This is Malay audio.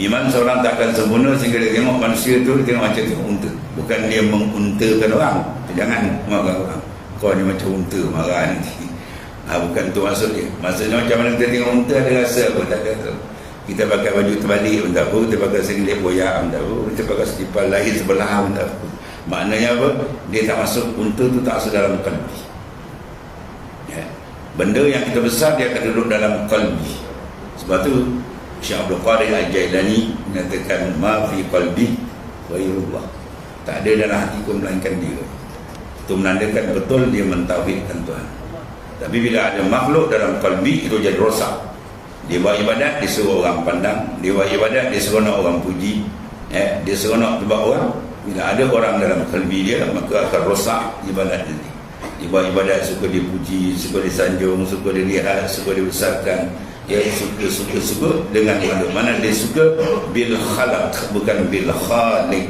Iman seorang tak akan sempurna sehingga dia tengok manusia tu, dia tengok macam tengok unta. Bukan dia menguntakan orang. Jangan marah orang, kau ni macam unta, marah nanti. Bukan tu maksud dia. Maksudnya macam mana kita tengok unta, ada rasa apa, tak ada tu. Kita pakai baju terbalik pun tak apa, kita pakai singlet boyak pun tak apa, kita pakai setipal lahir sebelah pun tak apa. Maknanya apa? Dia tak masuk, unta tu tak masuk dalam qalbi. Ya. Benda yang kita besar dia akan duduk dalam qalbi. Sebab tu Syekh Abdul Qadir Al-Jailani menyatakan ma fi qalbi ghairullah. Tak ada dalam hatiku melainkan dia. Itu menandakan betul dia mentauhidkan Tuhan. Tapi bila ada makhluk dalam qalbi, itu jadi rosak. Dia buat ibadat, dia suruh orang pandang. Dia buat ibadat, dia seronok orang puji. Dia seronok sebab orang. Bila ada orang dalam qalbi dia, maka akan rosak ibadat nanti. Dia buat ibadat, suka dipuji, suka disanjung, suka dilihat, suka dibesarkan. Dia suka dengan mana dia suka bil khalaq, bukan bil khaliq.